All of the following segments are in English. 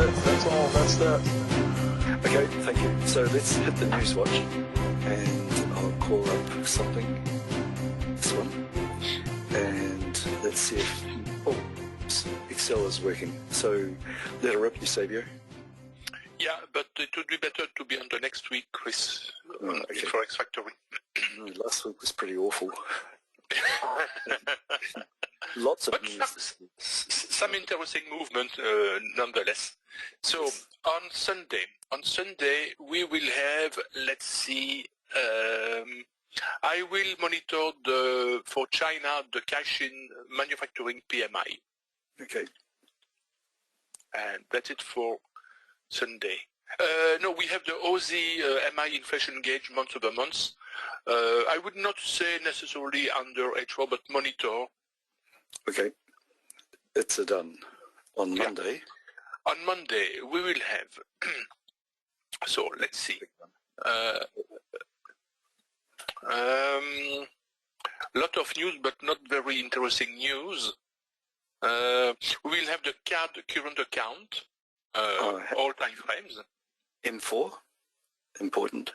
it. That's all. That's that. Okay, thank you. So let's hit the NewsWatch, and I'll call up something. This one, and let's see if Excel is working. So let her rip, Eusebio. Yeah, but it would be better to be on the next week, Chris, Okay. for X Factory. Last week was pretty awful. Lots of But news. some interesting movement nonetheless. So on Sunday we will have, let's see, I will monitor for China the cash-in manufacturing PMI. Okay. And that's it for Sunday. No, we have the Aussie MI inflation gauge month over month. I would not say necessarily under H4, but monitor. Okay. It's a done. On Monday. On Monday, we will have, so let's see. Lot of news, but not very interesting news. We will have the CAD current account, all time frames. M4? Important.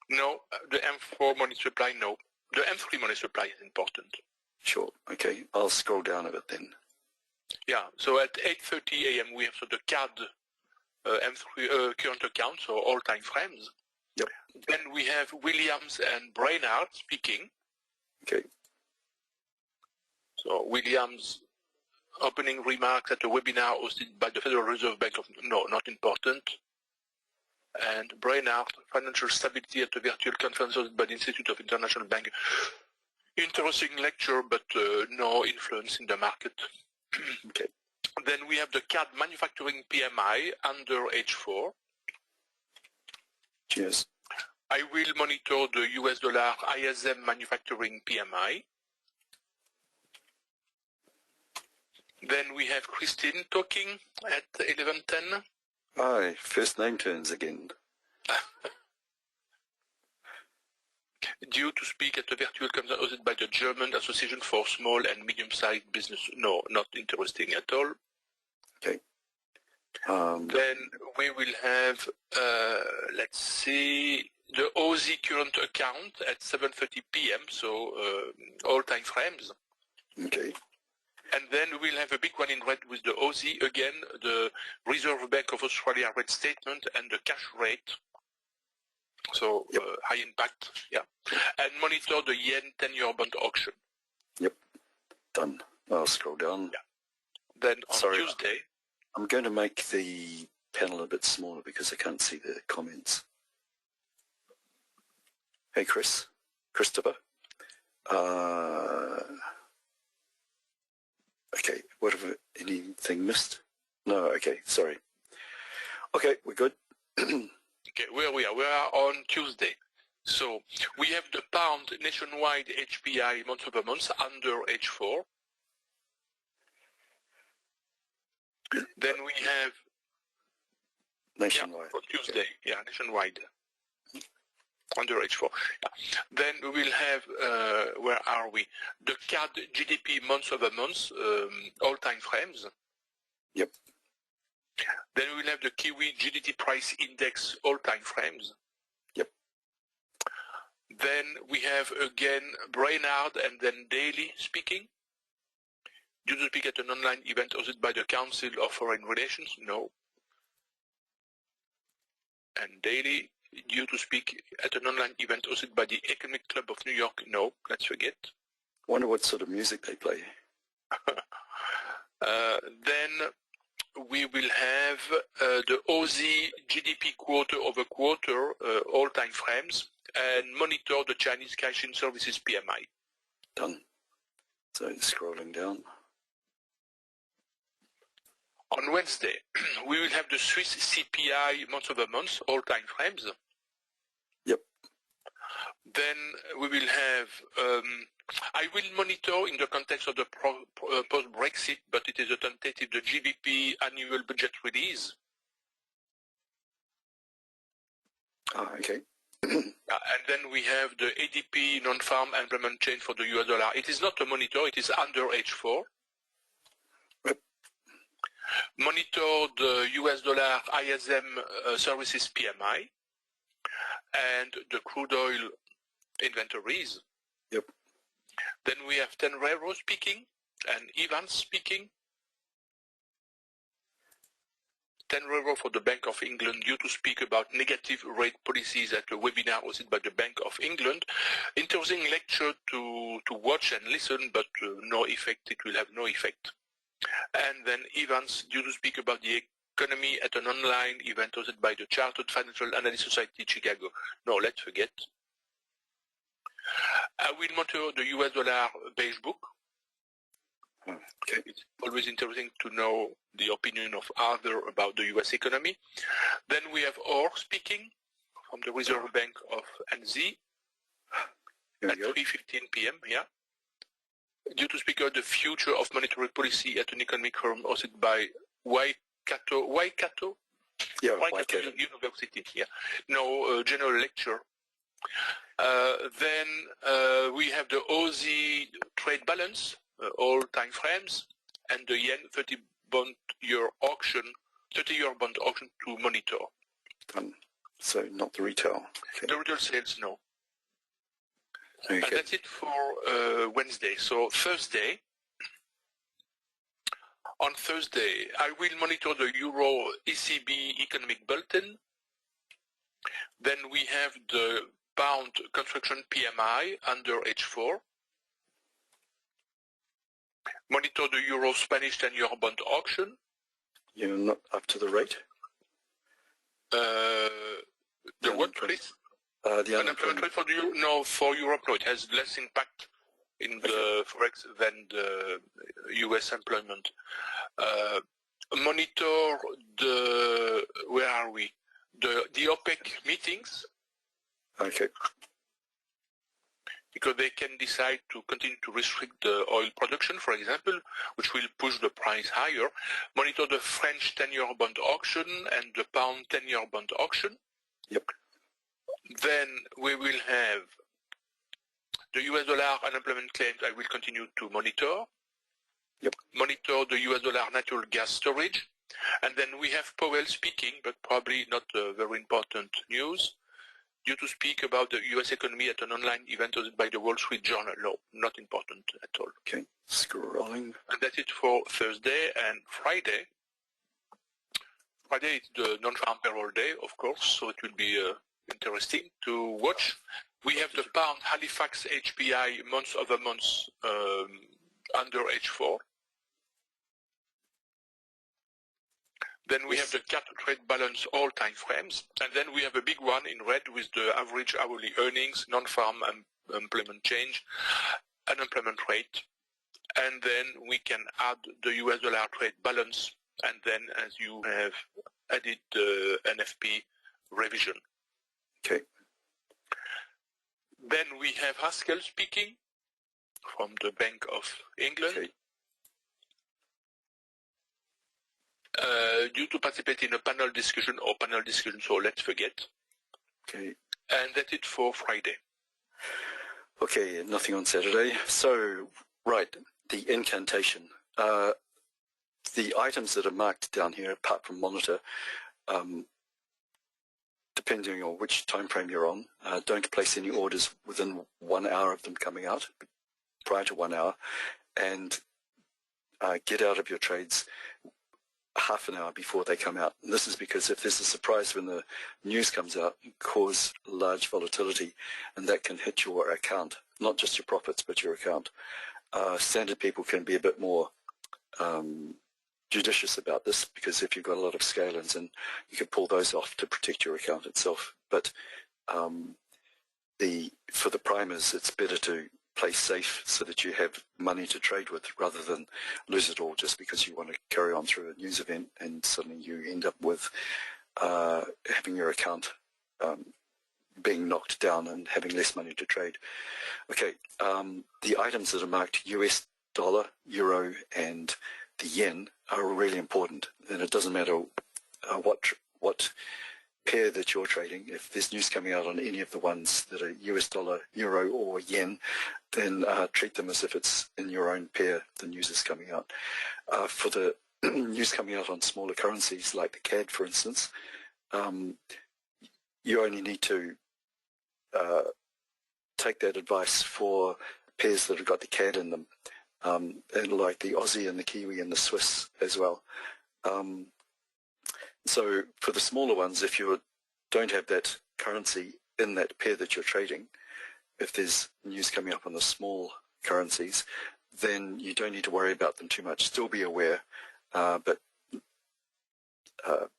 No, the M4 money supply, no. The M3 money supply is important. Sure. Okay. I'll scroll down a bit then. Yeah, so at 8:30 a.m. we have the CAD M3 current account, so all time frames. Yep. Then we have Williams and Brainard speaking. Okay. So Williams opening remarks at a webinar hosted by the Federal Reserve Bank of, no, not important. And Brainard, financial stability at a virtual conference hosted by the Institute of International Bank. Interesting lecture, but no influence in the market. Okay. Then we have the CAD manufacturing PMI under H4. Cheers. I will monitor the US dollar ISM manufacturing PMI. Then we have Christine talking at 11:10. Aye, first name turns again. Due to speak at a virtual conference hosted by the German Association for Small and Medium-Sized Business. No, not interesting at all. Okay. Then we will have, let's see, the Aussie current account at 7:30 p.m., so all time frames. Okay. And then we'll have a big one in red with the Aussie, again, the Reserve Bank of Australia rate statement and the cash rate. So yep. High impact, yeah. And monitor the yen 10-year bond auction. Yep, done. I'll scroll down. Yeah. Then on Tuesday. I'm going to make the panel a bit smaller because I can't see the comments. Hey, Christopher. Okay, what have anything missed? No, okay, sorry. Okay, we're good. Okay, where we are? We are on Tuesday. So we have the pound nationwide HPI month over month under H4. Then we have nationwide. For Tuesday, okay. Nationwide under H4. Yeah. Then we will have where are we? The CAD GDP month over month, all time frames. Yep. Then we will have the Kiwi GDP price index, all time frames. Yep. Then we have again Brainard and then Daly speaking. Due to speak at an online event hosted by the Council of Foreign Relations? No. And Daly, due to speak at an online event hosted by the Economic Club of New York? No, let's forget. Wonder what sort of music they play. Then we will have the Aussie GDP quarter over quarter, all time frames, and monitor the Chinese cash-in services PMI. Done. So scrolling down. On Wednesday, we will have the Swiss CPI month over month, all time frames. Yep. Then we will have, I will monitor in the context of the post-Brexit, but it is a tentative, the GBP annual budget release. Okay. And then we have the ADP non-farm employment change for the US dollar. It is not a monitor, it is under H4. Yep. Monitor the US dollar ISM services PMI and the crude oil inventories. Yep. Then we have Tenrero speaking and Evans speaking. Tenrero for the Bank of England due to speak about negative rate policies at a webinar hosted by the Bank of England. Interesting lecture to watch and listen, but no effect. It will have no effect. And then Evans due to speak about the economy at an online event hosted by the Chartered Financial Analyst Society Chicago. No, let's forget. I will monitor the US dollar beige book. Okay. It's always interesting to know the opinion of others about the US economy. Then we have Orr speaking from the Reserve Bank of NZ at 3:15 p.m. Yeah. Due to speak about the future of monetary policy at an economic forum hosted by Waikato University. Yeah. No general lecture. Then we have the Aussie trade balance, all time frames, and the yen 30-year bond auction to monitor. So not the retail. Okay. The retail sales, no. Okay. And that's it for Wednesday. So Thursday. On Thursday, I will monitor the Euro ECB economic bulletin. Then we have the pound construction PMI under H4. Monitor the Euro Spanish 10-year bond auction. You're not up to the rate? The what, please? The unemployment rate for the Euro? No, for Europe, no. It has less impact in the Forex than the US employment. Monitor the, where are we? The OPEC meetings. Okay. Because they can decide to continue to restrict the oil production, for example, which will push the price higher. Monitor the French 10-year bond auction and the pound 10-year bond auction. Yep. Then we will have the US dollar unemployment claims I will continue to monitor. Yep. Monitor the US dollar natural gas storage. And then we have Powell speaking, but probably not very important news, due to speak about the US economy at an online event hosted by the Wall Street Journal. No, not important at all. Okay, scrolling. And that's it for Thursday and Friday. Friday is the non-farm payroll day, of course, so it will be interesting to watch. We have the pound Halifax HPI month-over-month under H4. Then we have the CAT trade balance all time frames. And then we have a big one in red with the average hourly earnings, non-farm employment change, unemployment rate. And then we can add the US dollar trade balance. And then as you have added the NFP revision. Okay. Then we have Haskell speaking from the Bank of England. Okay. Due to participate in a panel discussion, so let's forget. Okay. And that's it for Friday. Okay, nothing on Saturday. So, right, the incantation. The items that are marked down here, apart from monitor, depending on which time frame you're on, don't place any orders within 1 hour of them coming out, prior to 1 hour, and get out of your trades half an hour before they come out. And this is because if there's a surprise when the news comes out, it cause large volatility, and that can hit your account, not just your profits, but your account. Standard people can be a bit more judicious about this, because if you've got a lot of scale-ins, and you can pull those off to protect your account itself. But for the primers, it's better to play safe so that you have money to trade with, rather than lose it all just because you want to carry on through a news event and suddenly you end up with having your account being knocked down and having less money to trade. Okay, the items that are marked US dollar, euro, and the yen are really important. And it doesn't matter what pair that you're trading. If there's news coming out on any of the ones that are US dollar, euro, or yen, then treat them as if it's in your own pair the news is coming out. For the news coming out on smaller currencies like the CAD, for instance, you only need to take that advice for pairs that have got the CAD in them, and like the Aussie and the Kiwi and the Swiss as well. So for the smaller ones, if you don't have that currency in that pair that you're trading, if there's news coming up on the small currencies, then you don't need to worry about them too much. Still be aware, but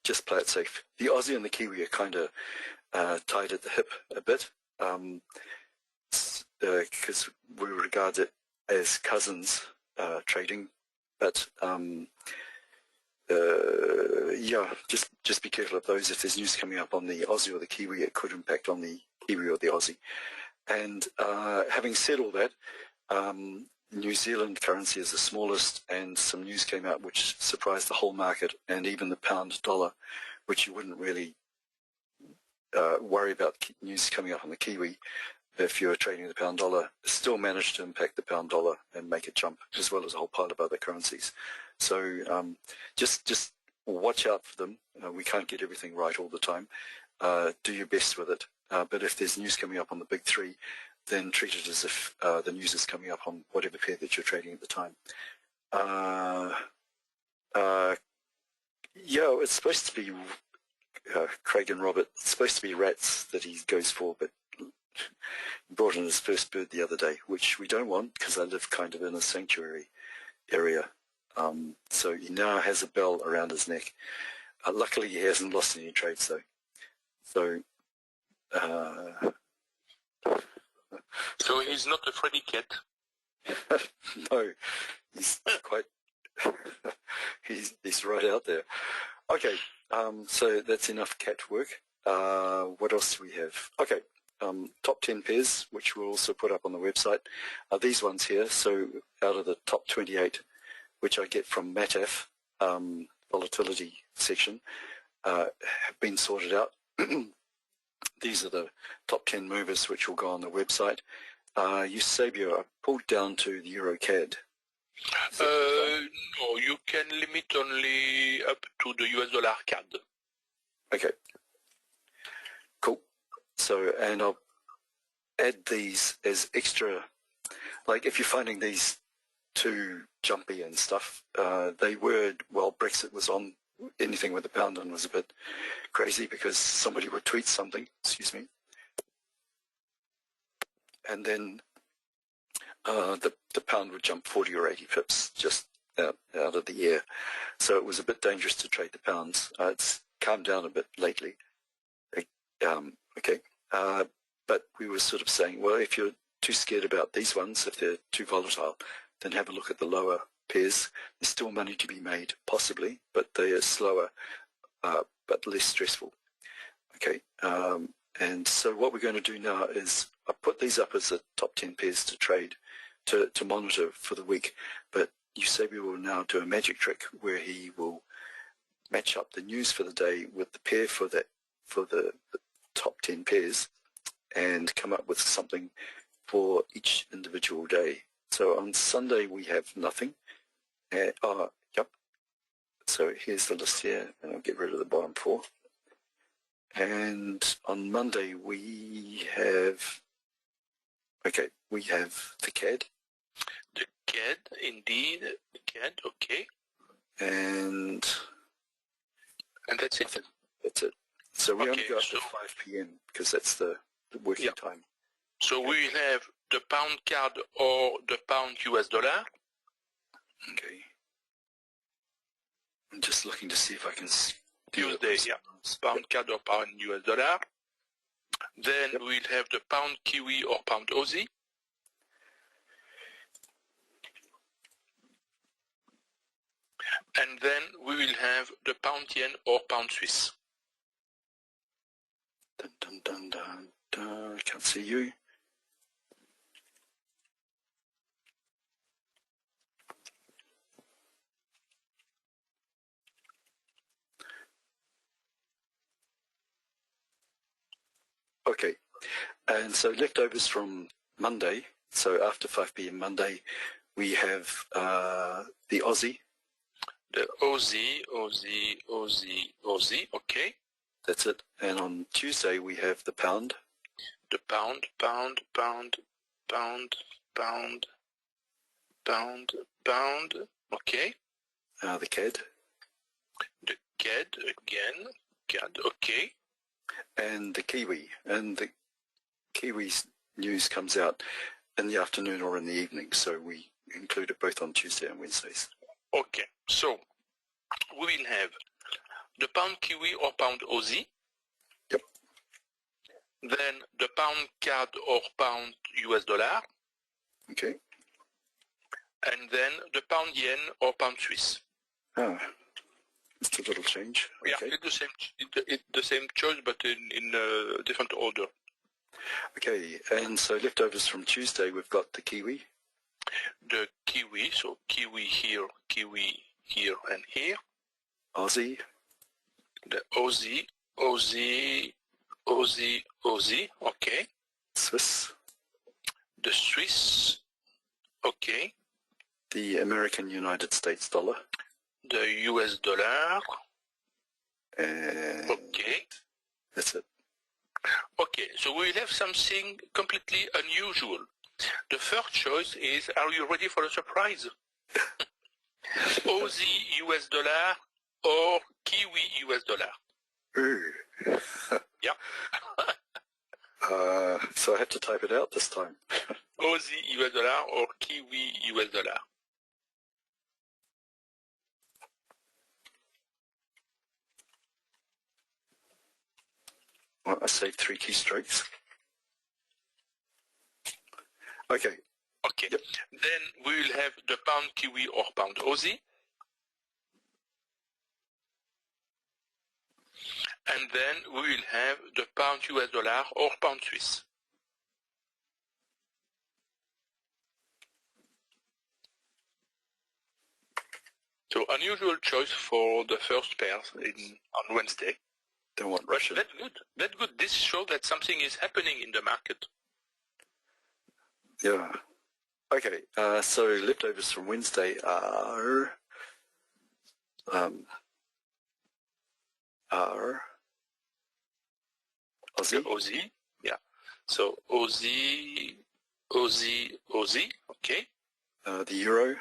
just play it safe. The Aussie and the Kiwi are kind of tied at the hip a bit, because we regard it as cousins trading, but yeah, just be careful of those. If there's news coming up on the Aussie or the Kiwi, it could impact on the Kiwi or the Aussie. And having said all that, New Zealand currency is the smallest, and some news came out which surprised the whole market, and even the pound dollar, which you wouldn't really worry about news coming up on the Kiwi if you're trading the pound dollar, still managed to impact the pound dollar and make it jump, as well as a whole pile of other currencies. So just watch out for them. We can't get everything right all the time. Do your best with it. But if there's news coming up on the big three, then treat it as if the news is coming up on whatever pair that you're trading at the time. Yeah, it's supposed to be Craig and Robert. It's supposed to be rats that he goes for, but brought in his first bird the other day, which we don't want because I live kind of in a sanctuary area. So he now has a bell around his neck. Luckily, he hasn't lost any trades, though. So, so he's not a Freddy cat. No, he's quite. he's right out there. Okay, so that's enough cat work. What else do we have? Okay, top 10 pairs, which we'll also put up on the website, are these ones here. So out of the top 28, which I get from MATAF, volatility section, have been sorted out. These are the top 10 movers which will go on the website. Eusebio, I pulled down to the EuroCAD. No, you can limit only up to the US dollar CAD. Okay. Cool. So, and I'll add these as extra, like if you're finding these too jumpy and stuff, they were, while Brexit was on, anything with the pound on was a bit crazy because somebody would tweet something, excuse me, and then the pound would jump 40 or 80 pips just out of the air. So it was a bit dangerous to trade the pounds. It's calmed down a bit lately. Okay. But we were sort of saying, well, if you're too scared about these ones, if they're too volatile, then have a look at the lower pairs. There's still money to be made, possibly, but they are slower, but less stressful. Okay. And so what we're going to do now is I put these up as the top 10 pairs to trade, to monitor for the week. But Eusebio will now do a magic trick where he will match up the news for the day with the pair for the top 10 pairs and come up with something for each individual day. So on Sunday we have nothing. Yep. So here's the list here, and I'll get rid of the bottom four. And on Monday we have, okay, we have the CAD. The CAD, indeed, the CAD, okay. And that's it. That's it. So we only go up so to 5 p.m. because that's the working time. So we will have the pound CAD or the pound US dollar. Okay. I'm just looking to see if I can Tuesday, yeah. Pound CAD or pound US dollar. Then we'll have the pound Kiwi or pound Aussie. And then we will have the pound yen or pound Swiss. Dun, dun, dun, dun, dun. I can't see you. Okay, and so leftovers from Monday, so after 5 p.m. Monday, we have the Aussie. The Aussie, okay. That's it. And on Tuesday we have the pound. The pound, okay. The CAD. The CAD again, CAD, okay. And the Kiwi. And the Kiwi's news comes out in the afternoon or in the evening, so we include it both on Tuesday and Wednesdays. Okay, so we will have the pound Kiwi or pound Aussie. Yep. Then the pound CAD or pound US dollar. Okay. And then the pound yen or pound Swiss. Ah, just a little change. Yeah, Okay. it's the same choice, but in a different order. Okay, and so leftovers from Tuesday, we've got the Kiwi. The Kiwi, so Kiwi here, and here. Aussie. The Aussie, okay. Swiss. The Swiss, okay. The American United States dollar. The US dollar. And okay. That's it. Okay, so we will have something completely unusual. The first choice is, are you ready for a surprise? Aussie US dollar or Kiwi US dollar? Ooh. Yeah. So I have to type it out this time. Aussie US dollar or Kiwi US dollar? Well, I saved 3 keystrokes. Okay. Okay. Yep. Then we will have the pound Kiwi or pound Aussie. And then we will have the pound US dollar or pound Swiss. So unusual choice for the first pair on Wednesday. Don't want Russian. That's good. That's good. This shows that something is happening in the market. Yeah. Okay. So leftovers from Wednesday are Aussie. Aussie. Yeah. So Aussie. Okay. The euro.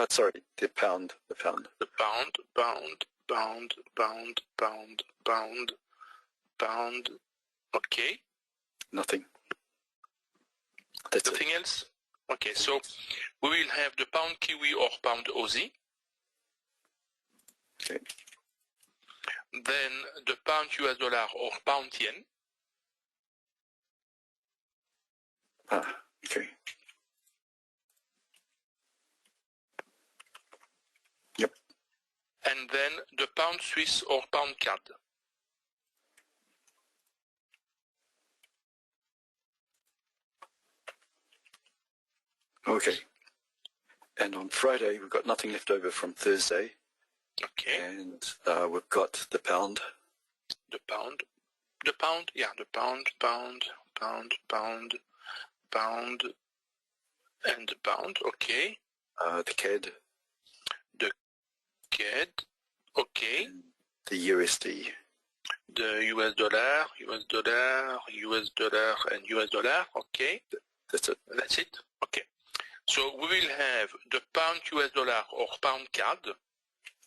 Sorry, the pound. The pound. Okay. Nothing. That's Nothing else? Okay, so we will have the pound Kiwi or pound Aussie. Okay. Then the pound US dollar or pound yen. Okay. Yep. And then the pound Swiss or pound CAD. Okay. And on Friday, we've got nothing left over from Thursday. Okay. And we've got the pound. The pound, yeah, the pound, and the pound, okay. The CAD. The CAD, okay. And the USD. The US dollar, and US dollar, okay. That's it. That's it, okay. So we will have the pound US dollar or pound CAD.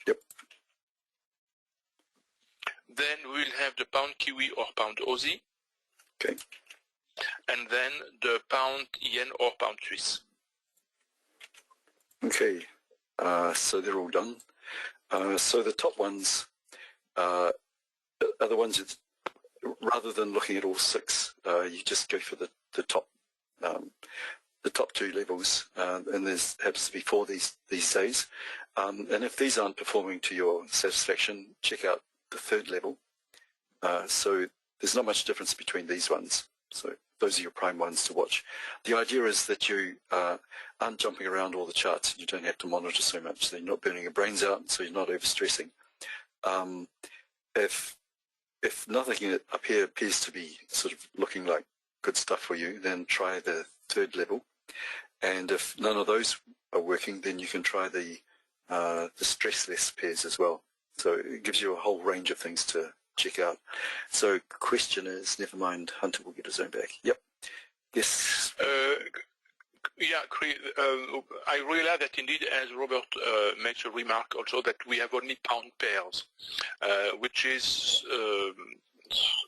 Yep. Then we will have the pound Kiwi or pound Aussie. Okay. And then the pound yen or pound Swiss. Okay. So they're all done. So the top ones are the ones that, rather than looking at all 6, you just go for the top 2 levels, and there's happens to be 4 these days. And if these aren't performing to your satisfaction, check out the 3rd level. So there's not much difference between these ones. So those are your prime ones to watch. The idea is that you aren't jumping around all the charts. You don't have to monitor so much. So you're not burning your brains out, so you're not overstressing. If nothing up here appears to be sort of looking like good stuff for you, then try the 3rd level. And if none of those are working, then you can try the the stressless pairs as well. So it gives you a whole range of things to check out. So question is, never mind, Hunter will get his own back. Yep. Yes. Yeah, I realize that indeed, as Robert makes a remark also, that we have only pound pairs, which is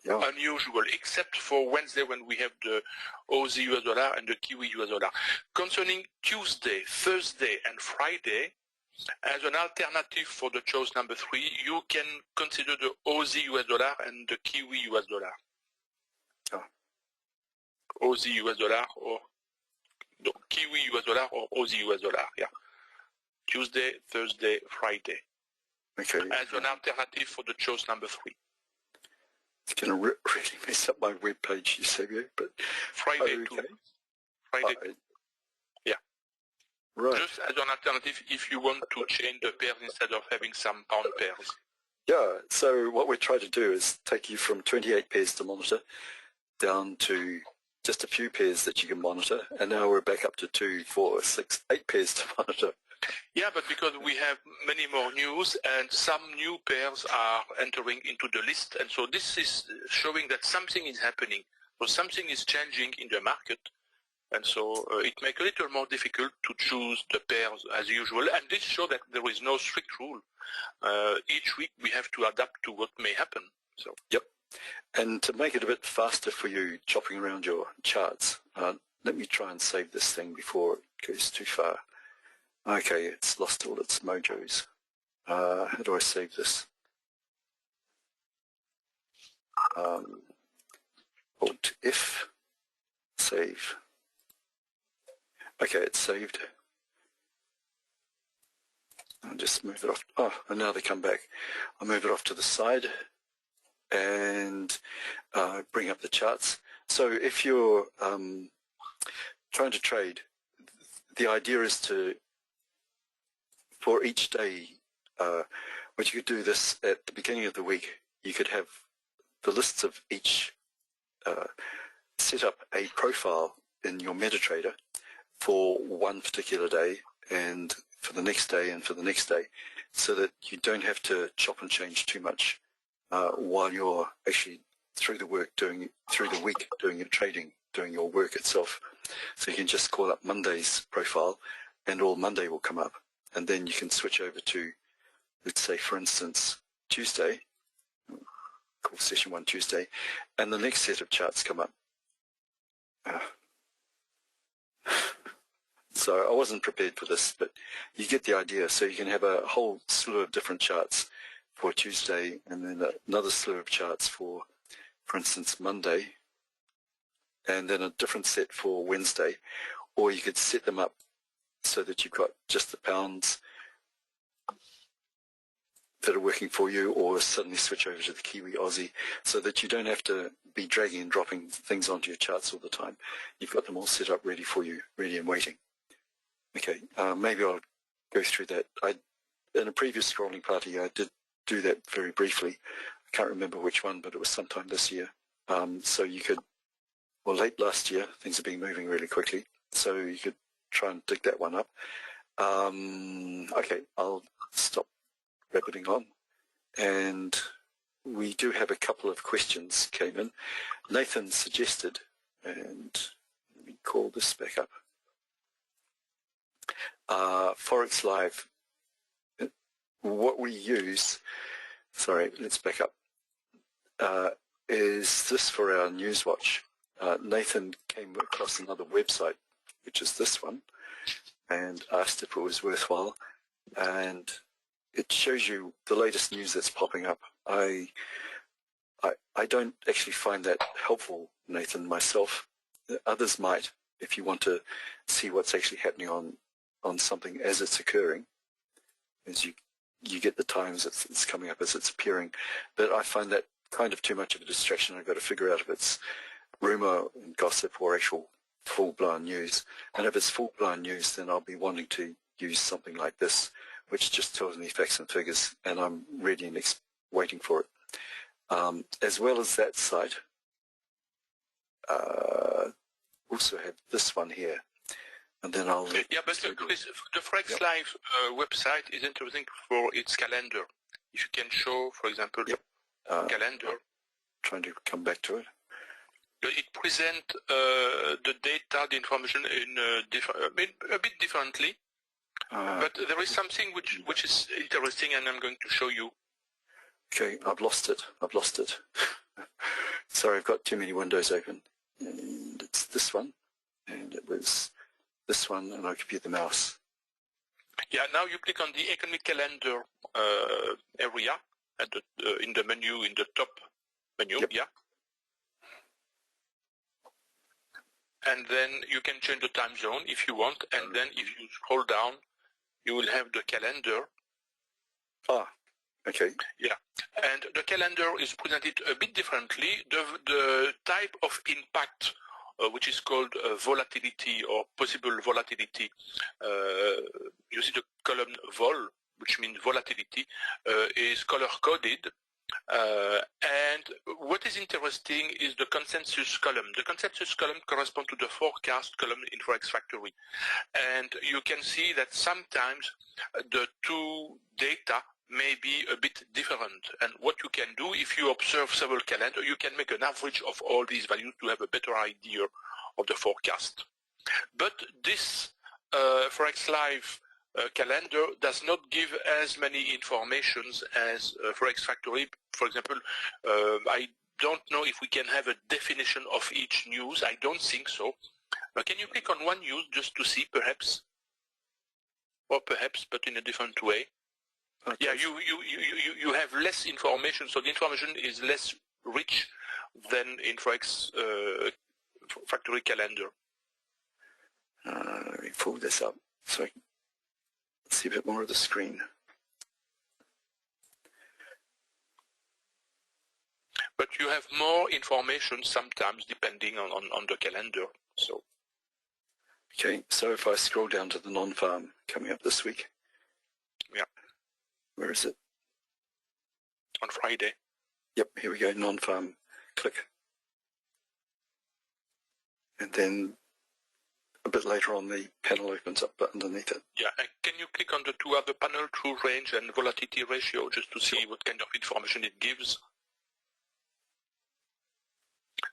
unusual, except for Wednesday when we have the Aussie US dollar and the Kiwi US dollar. Concerning Tuesday, Thursday, and Friday, as an alternative for the choice number 3, you can consider the Aussie US dollar and the Kiwi US dollar. Oh. Aussie US dollar or no, Kiwi US dollar or Aussie US dollar, yeah. Tuesday, Thursday, Friday. Okay. As an alternative for the choice number 3. It's going to really mess up my web page, Eusebio, but Friday too. Friday too. Yeah. Right. Just as an alternative if you want to change the pairs instead of having some pound pairs. Yeah, so what we're trying to do is take you from 28 pairs to monitor down to just a few pairs that you can monitor, and now we're back up to 2, 4, 6, 8 pairs to monitor. Yeah, but because we have many more news and some new pairs are entering into the list, and so this is showing that something is happening. So something is changing in the market, and so it makes it a little more difficult to choose the pairs as usual, and this shows that there is no strict rule. Each week we have to adapt to what may happen. So. Yep. And to make it a bit faster for you chopping around your charts, let me try and save this thing before it goes too far. Okay, it's lost all its mojos. How do I save this? Alt F, save. Okay, it's saved. I'll just move it off. Oh, and now they come back. I'll move it off to the side and bring up the charts. So if you're trying to trade, the idea is to, for each day, what you could do this at the beginning of the week, you could have the lists of each, set up a profile in your MetaTrader for one particular day and for the next day and for the next day, so that you don't have to chop and change too much while you're actually through the week doing your trading, doing your work itself. So you can just call up Monday's profile and all Monday will come up, and then you can switch over to, let's say for instance, Tuesday, call session 1 Tuesday, and the next set of charts come up. So I wasn't prepared for this, but you get the idea. So you can have a whole slew of different charts for Tuesday, and then another slew of charts for instance, Monday, and then a different set for Wednesday. Or you could set them up so that you've got just the pounds that are working for you, or suddenly switch over to the Kiwi Aussie, so that you don't have to be dragging and dropping things onto your charts all the time. You've got them all set up ready for you, ready and waiting. Okay, maybe I'll go through that. In a previous scrolling party, I did do that very briefly. I can't remember which one, but it was sometime this year. So you could, well, late last year, things have been moving really quickly, so you could try and dig that one up. Okay, I'll stop rabbiting on. And we do have a couple of questions came in. Nathan suggested, and let me call this back up. Forex Live, what we use, sorry, let's back up, is this for our NewsWatch. Nathan came across another website, which is this one, and asked if it was worthwhile, and it shows you the latest news that's popping up. I don't actually find that helpful, Nathan, myself. Others might, if you want to see what's actually happening on something as it's occurring, as you get the times it's coming up as it's appearing. But I find that kind of too much of a distraction. I've got to figure out if it's rumor and gossip or actual full-blown news. And if it's full-blown news, then I'll be wanting to use something like this, which just tells me facts and figures, and I'm ready and waiting for it. As well as that site, also have this one here. and then I'll... Yeah, but the Forex Live website is interesting for its calendar. If you can show, for example, calendar. Trying to come back to it. It presents the data, the information in a bit differently. But there is something which is interesting, and I'm going to show you. Okay, I've lost it. Sorry, I've got too many windows open. And it's this one, and it was this one, and I'll give you the mouse. Yeah, now you click on the economic calendar area at the, in the menu, in the top menu, yep. Yeah. And then you can change the time zone if you want, and then if you scroll down, you will have the calendar. Ah, okay. Yeah, and the calendar is presented a bit differently. The type of impact, which is called volatility or possible volatility, you see the column vol, which means volatility, is color-coded. And what is interesting is the consensus column. The consensus column corresponds to the forecast column in Forex Factory. And you can see that sometimes the two data may be a bit different. And what you can do, if you observe several calendars, you can make an average of all these values to have a better idea of the forecast. But this Forex Live calendar does not give as many informations as Forex Factory. For example, I don't know if we can have a definition of each news. I don't think so. Can you click on one news just to see, perhaps? Or perhaps, but in a different way. Okay. Yeah, you have less information, so the information is less rich than in Forex Factory calendar. Let me pull this up so I can see a bit more of the screen. But you have more information sometimes depending on the calendar. So. Okay, so if I scroll down to the non-farm coming up this week. Yeah. Where is it? On Friday. Yep, here we go, non-farm, click. And then a bit later on the panel opens up underneath it. Yeah, and can you click on the two other panels, true range and volatility ratio, just to see what kind of information it gives?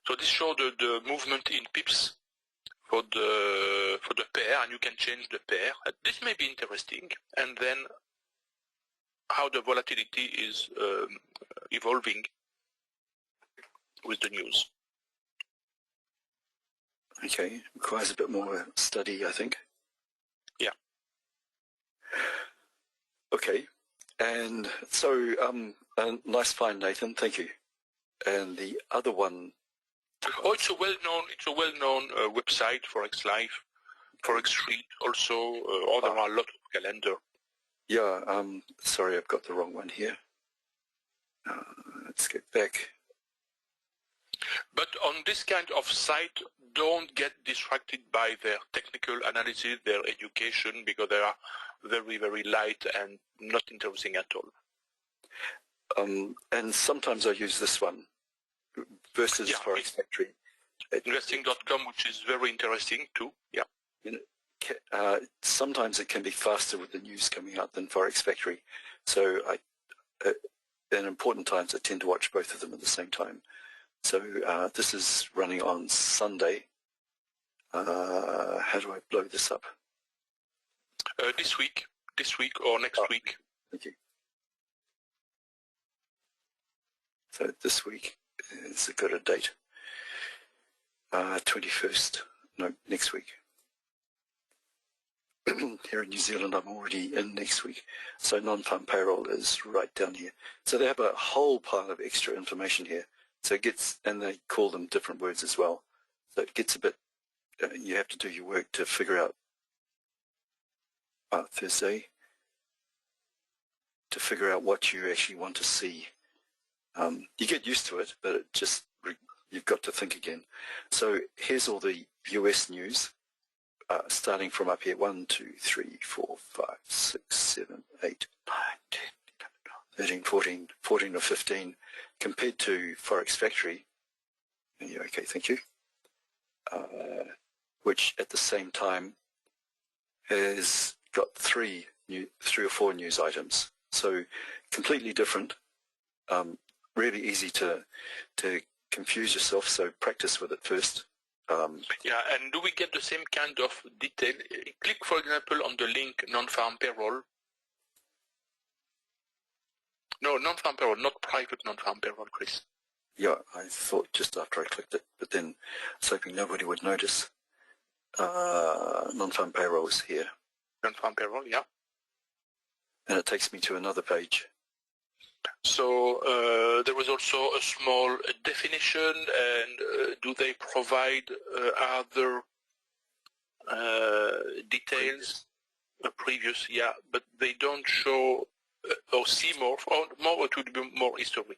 So this shows the movement in pips for the pair, and you can change the pair. This may be interesting, and then how the volatility is evolving with the news. Okay, requires a bit more study, I think. Yeah. Okay, and so nice find, Nathan. Thank you. And the other one. Oh, it's a well-known website, Forex Live, Forex Street. Also, there are a lot of calendar. Yeah. Sorry, I've got the wrong one here. Let's get back. But on this kind of site, don't get distracted by their technical analysis, their education, because they are very, very light and not interesting at all. And sometimes I use this one versus Forex Factory. Investing.com, which is very interesting too. Yeah. You know, sometimes it can be faster with the news coming out than Forex Factory. So in important times, I tend to watch both of them at the same time. So this is running on Sunday. How do I blow this up? This week or next week. Thank you. So this week is a good date. 21st. No, next week. Here in New Zealand, I'm already in next week. So non-farm payroll is right down here. So they have a whole pile of extra information here. So it gets, and they call them different words as well. So it gets a bit, you have to do your work to figure out Thursday, to figure out what you actually want to see. You get used to it, but it just, you've got to think again. So here's all the US news, starting from up here, 1, 2, 3, 4, 5, 6, 7, 8, 9, 10, 11, 13, 14 or 15, compared to Forex Factory. Yeah, okay, thank you. Which at the same time has got three or four news items. So completely different. Really easy to confuse yourself. So practice with it first. Yeah, and do we get the same kind of detail? Click, for example, on the link non-farm payroll. No, non-farm payroll, not private non-farm payroll, Chris. Yeah, I thought just after I clicked it, but then I was hoping nobody would notice. Non-farm payroll is here. Non-farm payroll, yeah. And it takes me to another page. So there was also a small definition, and do they provide other details? Previous, yeah, but they don't show or see more, or more to be more history.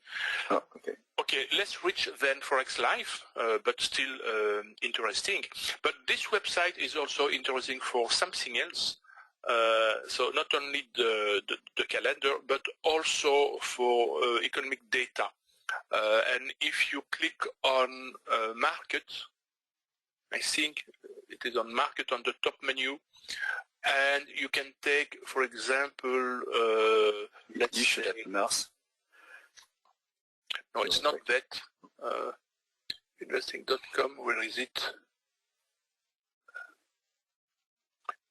Oh, okay. Okay, let's reach then Forex Live, but still interesting. But this website is also interesting for something else. So not only the calendar, but also for economic data. And if you click on market, I think it is on market on the top menu, and you can take, for example, let's you should say, have the mouse. No, it's not that. Investing.com, where is it?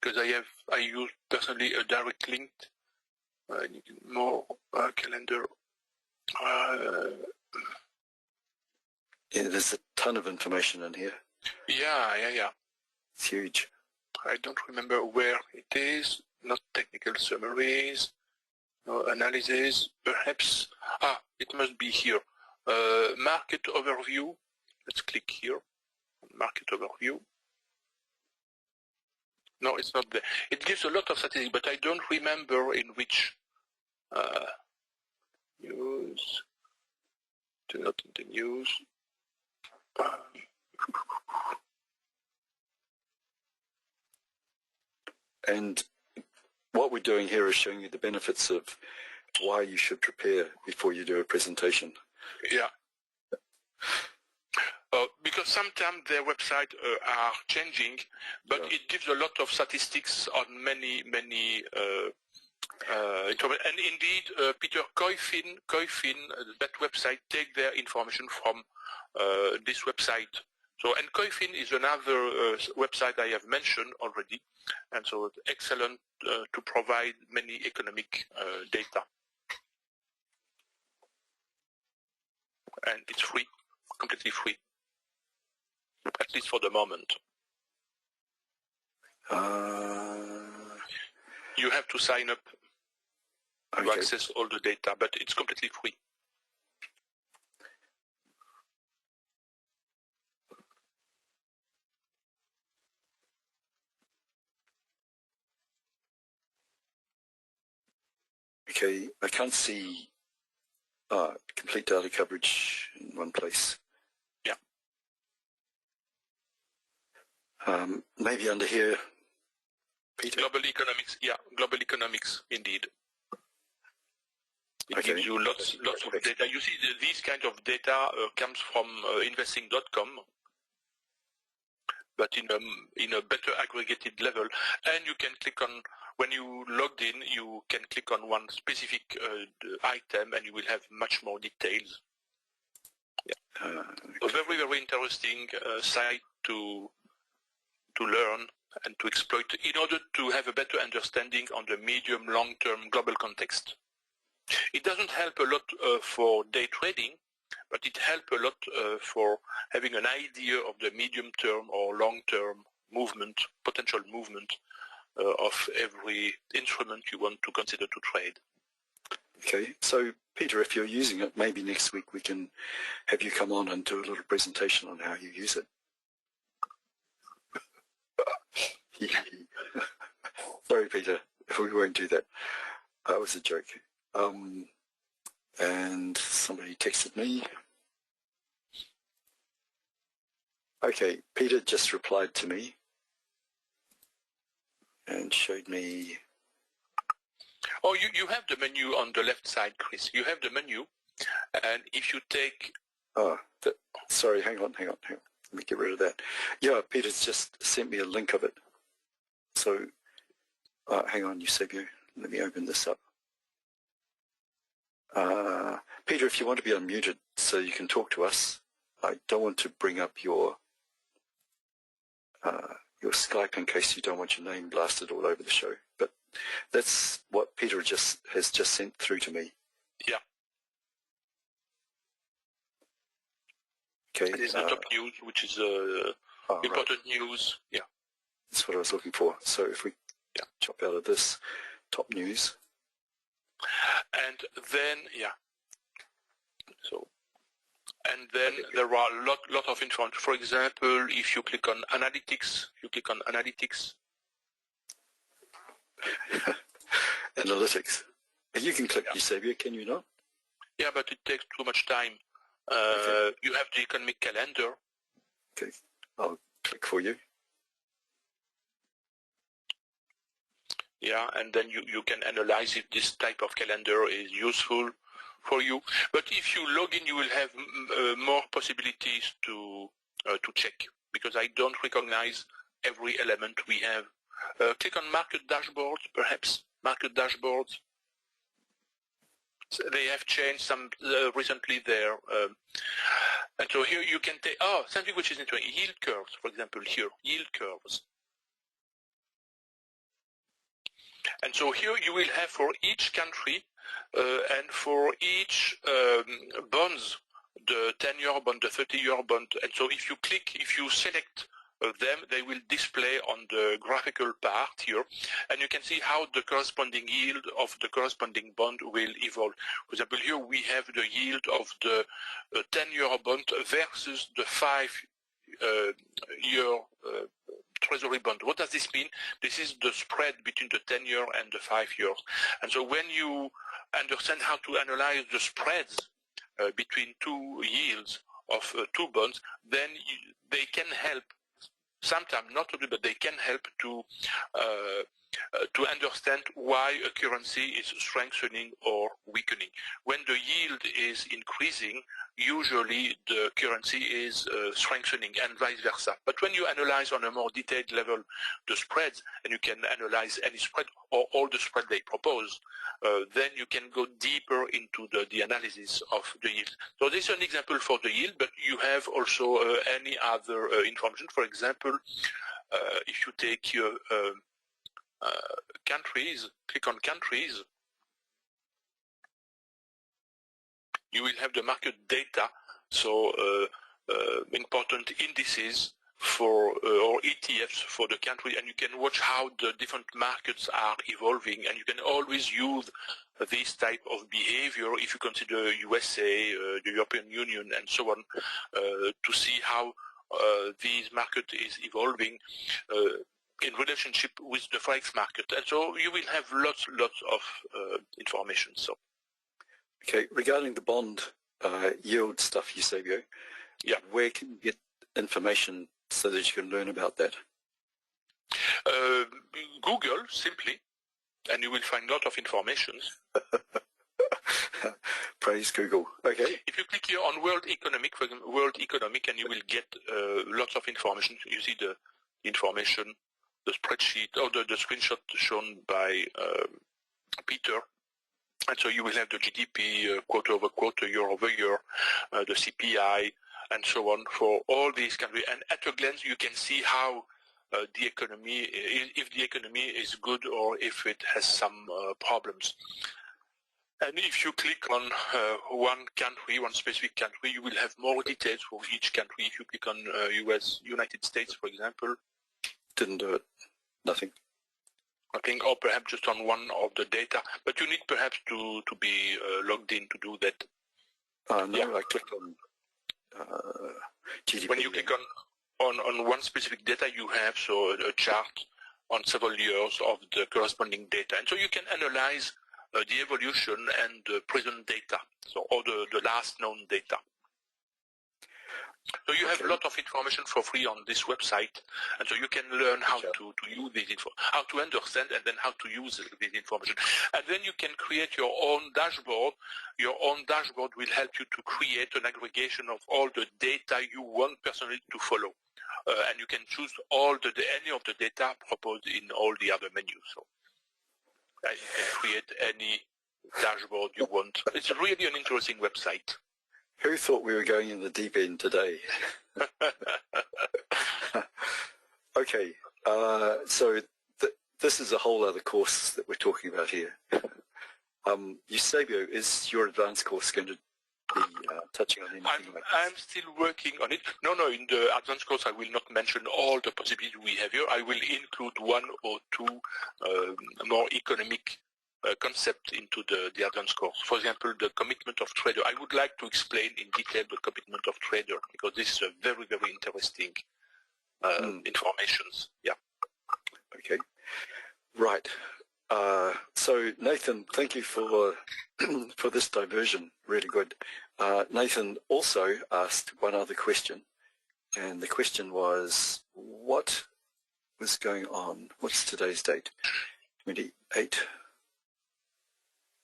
Because I use personally a direct link. I need more calendar. Yeah, there's a ton of information in here. Yeah. It's huge. I don't remember where it is. Not technical summaries. No analysis. Perhaps. It must be here. Market overview. Let's click here. Market overview. No, it's not there. It gives a lot of statistics, but I don't remember in which news. Do not in the news. And what we're doing here is showing you the benefits of why you should prepare before you do a presentation. Yeah. Because sometimes their website are changing, but it gives a lot of statistics on many information. And indeed, Peter Coyfin, that website, take their information from this website. So, and Coyfin is another website I have mentioned already, and so it's excellent to provide many economic data. And it's free, completely free, at least for the moment. You have to sign up to access all the data, but it's completely free. Okay, I can't see complete data coverage in one place. Yeah. Maybe under here, Peter? Global economics, yeah, global economics, indeed. It gives you lots of data. You see, these kind of data comes from investing.com, but in a better aggregated level. And you can click on, when you logged in, you can click on one specific item, and you will have much more details. Yeah. A very, very interesting site to learn and to exploit in order to have a better understanding on the medium, long-term global context. It doesn't help a lot for day trading, but it helps a lot for having an idea of the medium-term or long-term movement, potential movement of every instrument you want to consider to trade. Okay, so Peter, if you're using it, maybe next week we can have you come on and do a little presentation on how you use it. Sorry, Peter, we won't do that. That was a joke. And somebody texted me. Okay, Peter just replied to me and showed me. Oh, you have the menu on the left side, Chris. You have the menu, and if you take... Oh, sorry, hang on. Let me get rid of that. Yeah, Peter's just sent me a link of it. So Hang on, Eusebio. Let me open this up. Peter, if you want to be unmuted so you can talk to us, I don't want to bring up your Skype in case you don't want your name blasted all over the show. But that's what Peter has just sent through to me. Yeah. Okay. It is the top news, which is important news. Yeah. That's what I was looking for. So if we chop out of this top news. And then, So, and then there are a lot of information. For example, if you click on analytics, Analytics. You can click Eusebio, can you not? Yeah, but it takes too much time. You have the economic calendar. Okay, I'll click for you. Yeah, and then you can analyze if this type of calendar is useful for you. But if you log in, you will have more possibilities to check, because I don't recognize every element we have. Click on market dashboards, perhaps. Market dashboards. So they have changed some recently there. And so here you can take, something which is interesting, yield curves, for example, here, yield curves. And so here you will have for each country and for each bonds, the 10-year bond, the 30-year bond. And so if you select them, they will display on the graphical part here, and you can see how the corresponding yield of the corresponding bond will evolve. For example, here we have the yield of the 10-year bond versus the 5-year Treasury bond. What does this mean? This is the spread between the 10-year and the 5 years. And so when you understand how to analyze the spreads between two yields of two bonds, then they can help, sometimes not totally, but they can help to understand why a currency is strengthening or weakening. When the yield is increasing, usually the currency is strengthening, and vice versa. But when you analyze on a more detailed level the spreads, and you can analyze any spread or all the spread they propose, then you can go deeper into the analysis of the yield. So this is an example for the yield, but you have also any other information. For example, if you take your countries, click on countries, you will have the market data, so important indices for or ETFs for the country, and you can watch how the different markets are evolving, and you can always use this type of behavior if you consider USA, the European Union, and so on, to see how this market is evolving in relationship with the forex market. And so you will have lots of information. So. Okay, regarding the bond yield stuff, Eusebio, where can you get information so that you can learn about that? Google, simply, and you will find a lot of information. Praise Google. Okay. If you click here on World Economic, for example, World Economic, and you will get lots of information. You see the information, the spreadsheet, or the screenshot shown by Peter. And so you will have the GDP quarter over quarter, year over year, the CPI, and so on for all these countries. And at a glance, you can see how the economy, if the economy is good or if it has some problems. And if you click on one country, one specific country, you will have more details for each country. If you click on United States, for example. Didn't do it. Nothing. Nothing, or perhaps just on one of the data. But you need perhaps to be logged in to do that. No, I clicked on GDP. When you click on one specific data, you have a chart on several years of the corresponding data. And so you can analyze the evolution and the present data, or the last known data. So you have a lot of information for free on this website, and so you can learn how to use this info, how to understand, and then how to use this information. And then you can create your own dashboard. Your own dashboard will help you to create an aggregation of all the data you want personally to follow. And you can choose any of the data proposed in all the other menus. So and you can create any dashboard you want. It's really an interesting website. Who thought we were going in the deep end today? Okay, so this is a whole other course that we're talking about here. Eusebio, is your advanced course going to be touching on anything like this? I'm still working on it. No, in the advanced course I will not mention all the possibilities we have here. I will include one or two more economic concepts into the advanced course. For example, the commitment of trader. I would like to explain in detail the commitment of trader, because this is a very, very interesting informations. Yeah. Okay. Right. So Nathan, thank you for for this diversion. Really good. Nathan also asked one other question, and the question was, what was going on? What's today's date? 28.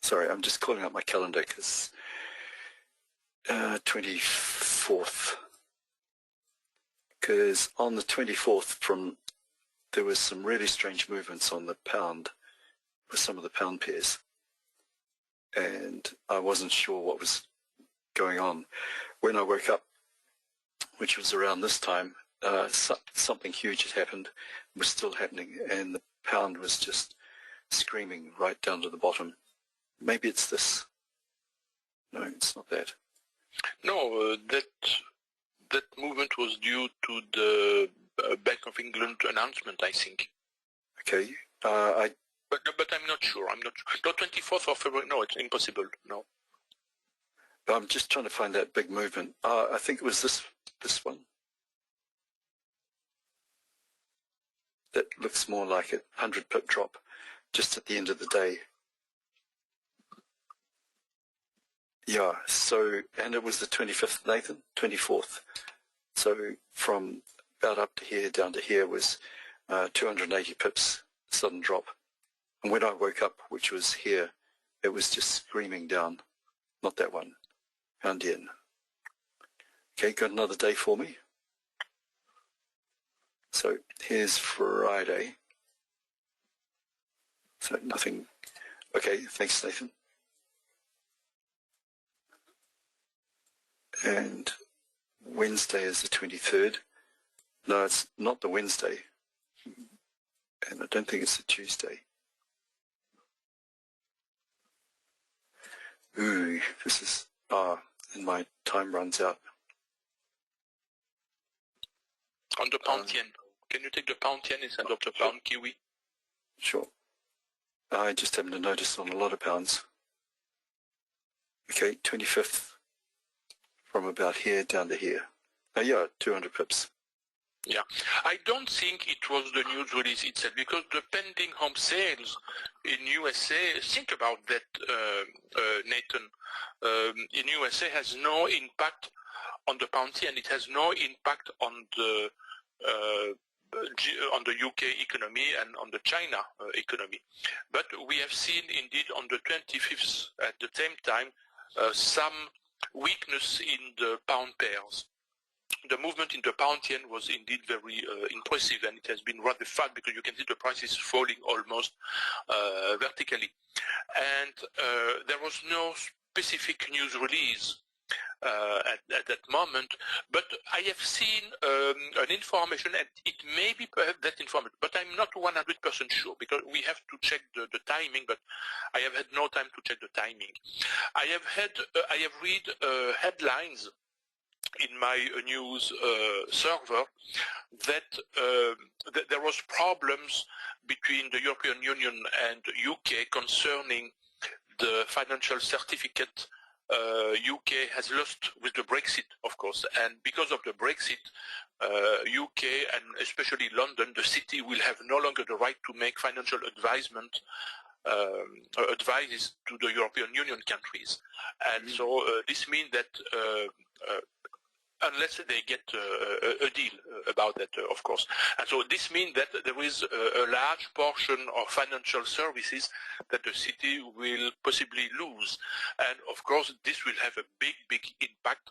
Sorry, I'm just calling up my calendar because 24th. Because on the 24th, there was some really strange movements on the pound with some of the pound pairs, and I wasn't sure what was going on. When I woke up, which was around this time, something huge had happened, was still happening, and the pound was just screaming right down to the bottom. Maybe it's this. No, it's not that. No, that movement was due to the Bank of England announcement, I think. Okay. But I'm not sure. No, 24th of February. No, it's impossible. No. I'm just trying to find that big movement. I think it was this one. That looks more like a 100 pip drop just at the end of the day. Yeah, so, and it was the 25th, Nathan, 24th. So from about up to here, down to here was 280 pips, sudden drop. And when I woke up, which was here, it was just screaming down. Not that one. Pound yen. Okay, got another day for me. So here's Friday. So nothing. Okay, thanks, Nathan. And Wednesday is the 23rd. No, it's not the Wednesday. And I don't think it's the Tuesday. Ooh, this is, and my time runs out. On the pound yen. Can you take the pound yen instead of the pound kiwi? Sure. I just happened to notice on a lot of pounds. Okay, 25th. From about here down to here. Yeah, 200 pips. Yeah, I don't think it was the news release itself, because the pending home sales in USA, think about that, Nathan, in USA has no impact on the pound yen. It has no impact on the UK economy and on the China economy. But we have seen indeed on the 25th at the same time some weakness in the pound pairs. The movement in the pound yen was indeed very impressive, and it has been rather fast because you can see the prices falling almost vertically. And there was no specific news release at that moment, but I have seen an information, and it may be perhaps that information, but I'm not 100% sure, because we have to check the timing, but I have had no time to check the timing. I have read headlines in my news server that there was problems between the European Union and UK concerning the financial certificate UK has lost with the Brexit, of course, and because of the Brexit, UK and especially London, the city will have no longer the right to make financial advises to the European Union countries. And so this means that unless they get a deal about that, of course. And so this means that there is a large portion of financial services that the city will possibly lose. And of course, this will have a big, big impact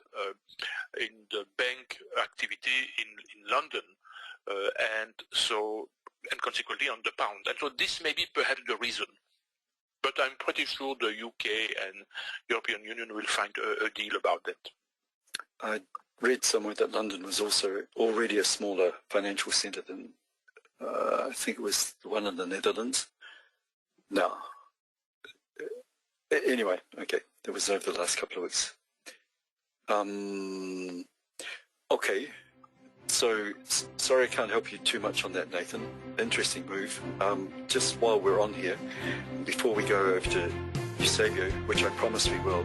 in the bank activity in London, and consequently on the pound. And so this may be perhaps the reason. but I'm pretty sure the UK and European Union will find a deal about that. I read somewhere that London was also already a smaller financial centre than, I think it was the one in the Netherlands. No. Anyway, okay, that was over the last couple of weeks. Okay, so sorry I can't help you too much on that, Nathan. Interesting move. Just while we're on here, before we go over to Eusebio, which I promise we will,